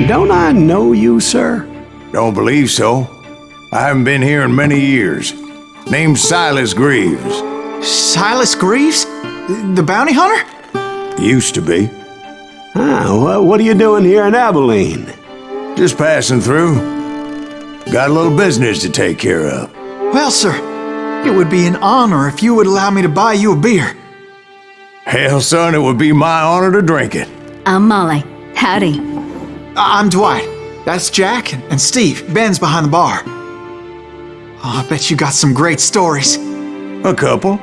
Don't I know you, sir? Don't believe so. I haven't been here in many years. Name's Silas Greaves. Silas Greaves? The bounty hunter? Used to be. What are you doing here in Abilene? Just passing through. Got a little business to take care of. Well, sir, it would be an honor if you would allow me to buy you a beer. Hell, son, it would be my honor to drink it. I'm Molly. Howdy. I'm Dwight. That's Jack and Steve. Ben's behind the bar. Oh, I bet you got some great stories. A couple.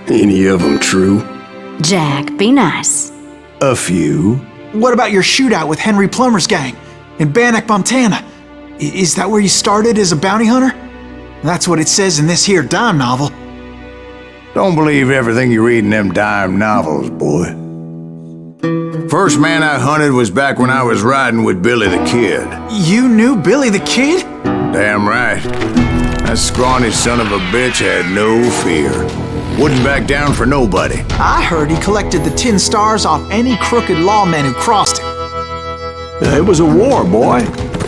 Any of them true? Jack, be nice. A few. What about your shootout with Henry Plummer's gang in Bannock, Montana? Is that where you started as a bounty hunter? That's what it says in this here dime novel. Don't believe everything you read in them dime novels, boy. First man I hunted was back when I was riding with Billy the Kid. You knew Billy the Kid? Damn right. That scrawny son of a bitch had no fear. Wouldn't back down for nobody. I heard he collected the 10 stars off any crooked lawmen who crossed him. It was a war, boy.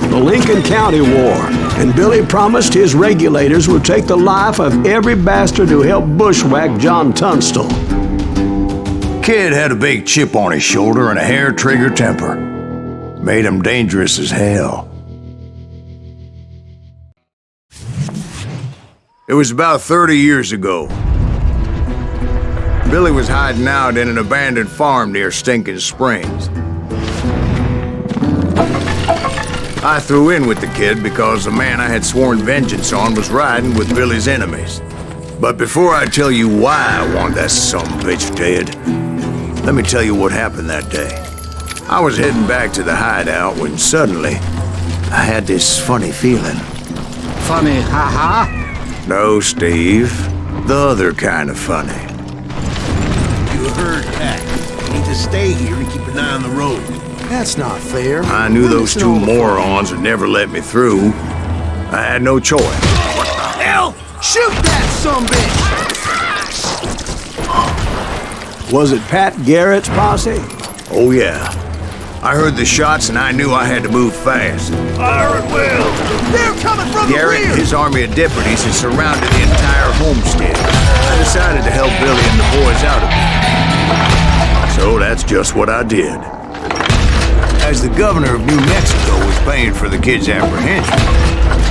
The Lincoln County War. And Billy promised his regulators would take the life of every bastard who helped bushwhack John Tunstall. Kid had a big chip on his shoulder and a hair-trigger temper. Made him dangerous as hell. It was about 30 years ago. Billy was hiding out in an abandoned farm near Stinking Springs. I threw in with the kid because the man I had sworn vengeance on was riding with Billy's enemies. But before I tell you why I want that sumbitch dead, let me tell you what happened that day. I was heading back to the hideout when suddenly I had this funny feeling. Funny, ha-ha? No, Steve. The other kind of funny. You heard that. You need to stay here and keep an eye on the road. That's not fair. I knew those two morons would never let me through. I had no choice. What the hell? Shoot that sumbitch! Was it Pat Garrett's posse? Oh, yeah. I heard the shots and I knew I had to move fast. Fire at will! They're coming from Garrett the and rear! his army of deputies had surrounded the entire homestead. I decided to help Billy and the boys out of it. So that's just what I did. As the governor of New Mexico was paying for the kid's apprehension,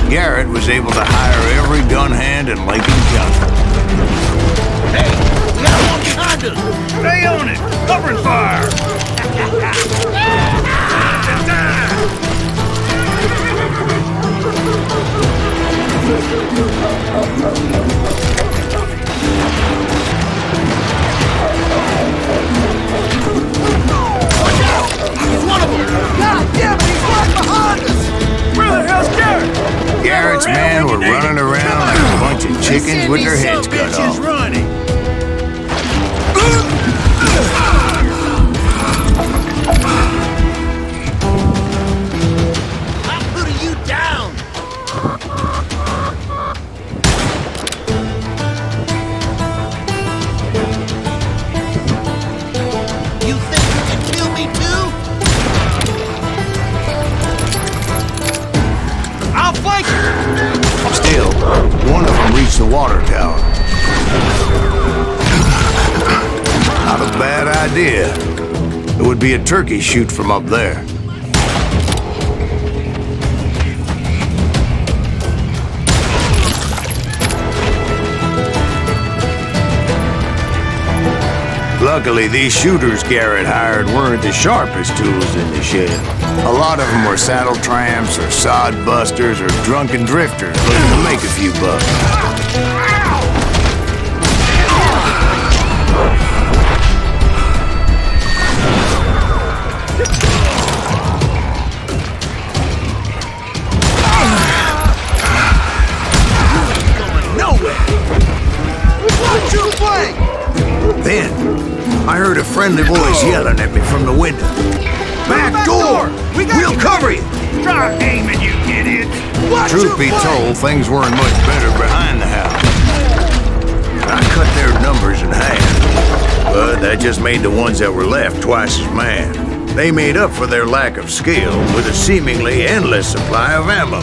Garrett was able to hire every gun hand in Lincoln County. Hey, we got one behind us! Stay on it! Cover and fire! Watch out! He's one of them! God damn it, he's right behind us! Where the hell's Garrett? Garrett's men were running around like a bunch of chickens with their heads cut off. Running. I'm putting you down! You think you can kill me too? I'll flank you! Still, one of them reached the water tower. Not a bad idea. It would be a turkey shoot from up there. Luckily, these shooters Garrett hired weren't the sharpest tools in the shed. A lot of them were saddle tramps or sod busters or drunken drifters looking to make a few bucks. Then, I heard a friendly voice yelling at me from the window. Back door! We'll cover you! Try aiming, you idiot! Truth be told, things weren't much better behind the house. I cut their numbers in half, but that just made the ones that were left twice as mad. they made up for their lack of skill with a seemingly endless supply of ammo.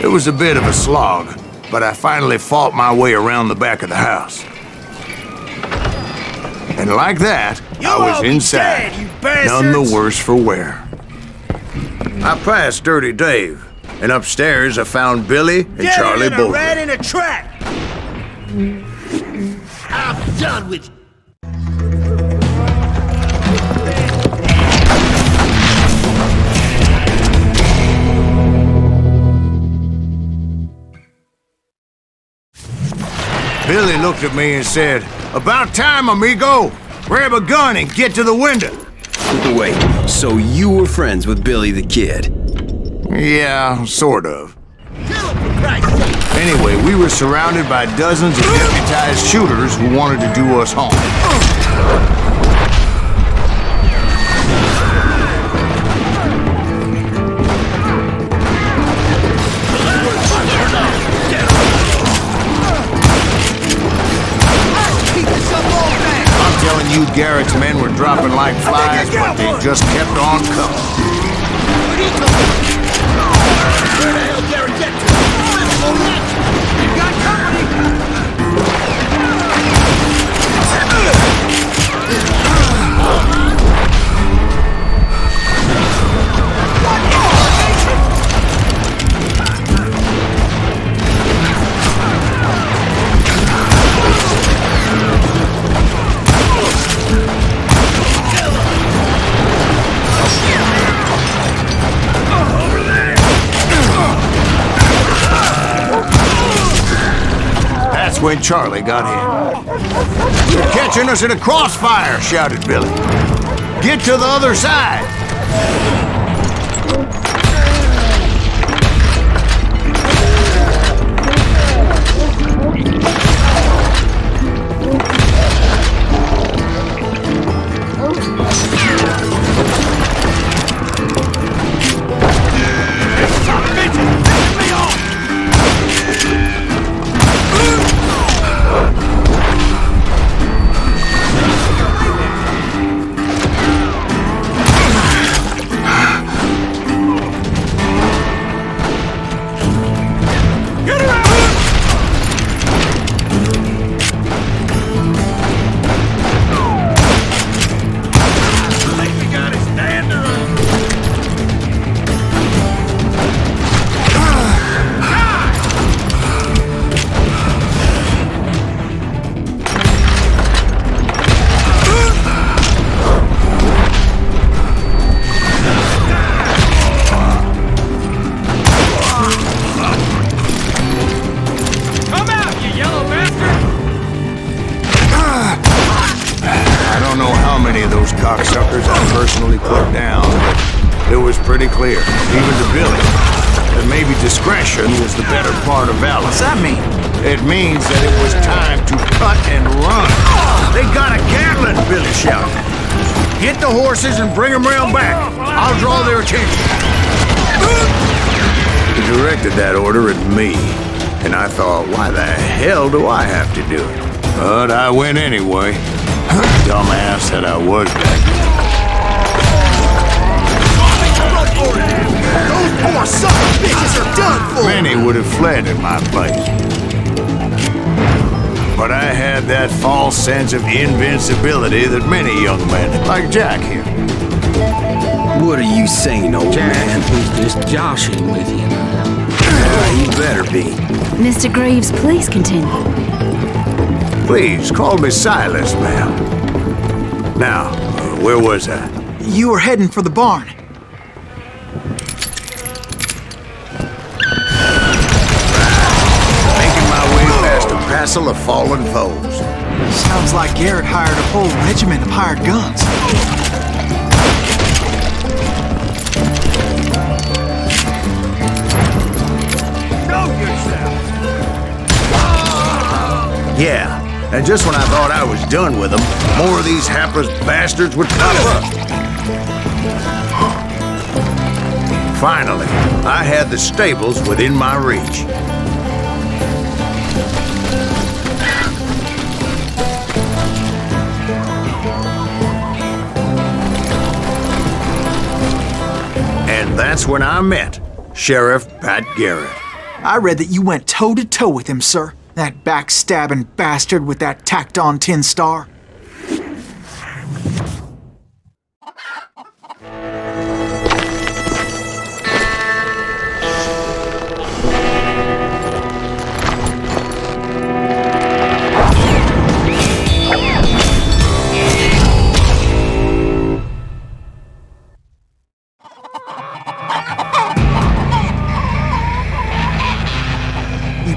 It was a bit of a slog, but I finally fought my way around the back of the house. And like that, I was inside, none the worse for wear. I passed Dirty Dave, and upstairs I found Billy and Charlie both. Rat in a trap! I'm done with you. Billy looked at me and said, "About time, amigo! Grab a gun and get to the window!" Wait, so you were friends with Billy the Kid? Yeah, sort of. Kill him, for Christ's sake! Anyway, we were surrounded by dozens of deputized shooters who wanted to do us harm. I'm telling you, Garrett's men were dropping like flies, but they just kept on coming. Where the hell Garrett get to? You got company! That's when Charlie got in. "You're catching us in a crossfire," shouted Billy. "Get to the other side!" Cocksuckers I personally put down, but it was pretty clear, even to Billy, that maybe discretion was the better part of valor. What's that mean? It means that it was time to cut and run. "They got a Gatling," Billy shouted. "Get the horses and bring them round back. I'll draw their attention." He directed that order at me, and I thought, why the hell do I have to do it? But I went anyway. Dumbass that I was back then. Those poor son of bitches are done for! Many would have fled in my place. But I had that false sense of invincibility that many young men, like Jack here. What are you saying, old man? He's just joshing with you now. He better be. Mr. Greaves, please continue. Please, call me Silas, ma'am. Now, where was I? You were heading for the barn. Making my way past a passel of fallen foes. Sounds like Garrett hired a whole regiment of hired guns. Know yourself! Yeah, and just when I thought I was done with them, more of these hapless bastards would pop up. Finally, I had the stables within my reach. that's when I met Sheriff Pat Garrett. I read that you went toe-to-toe with him, sir. That backstabbing bastard with that tacked-on tin star.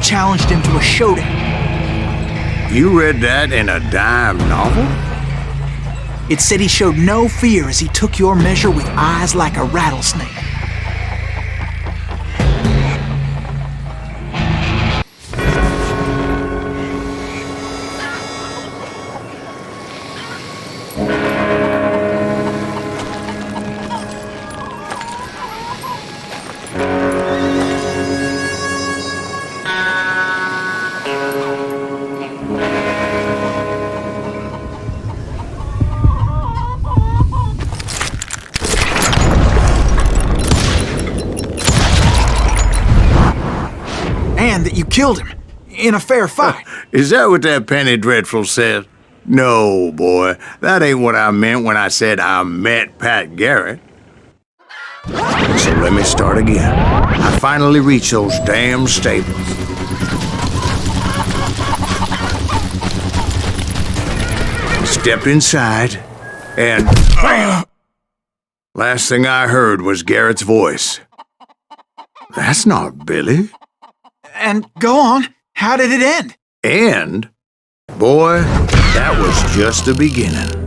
Challenged him to a showdown. You read that in a dime novel? It said he showed no fear as he took your measure with eyes like a rattlesnake. That you killed him in a fair fight. Is that what that penny dreadful said? No, boy, that ain't what I meant when I said I met Pat Garrett. So let me start again. I finally reached those damn stables. Stepped inside, and last thing I heard was Garrett's voice. That's not Billy. And go on, how did it end? And, boy, that was just the beginning.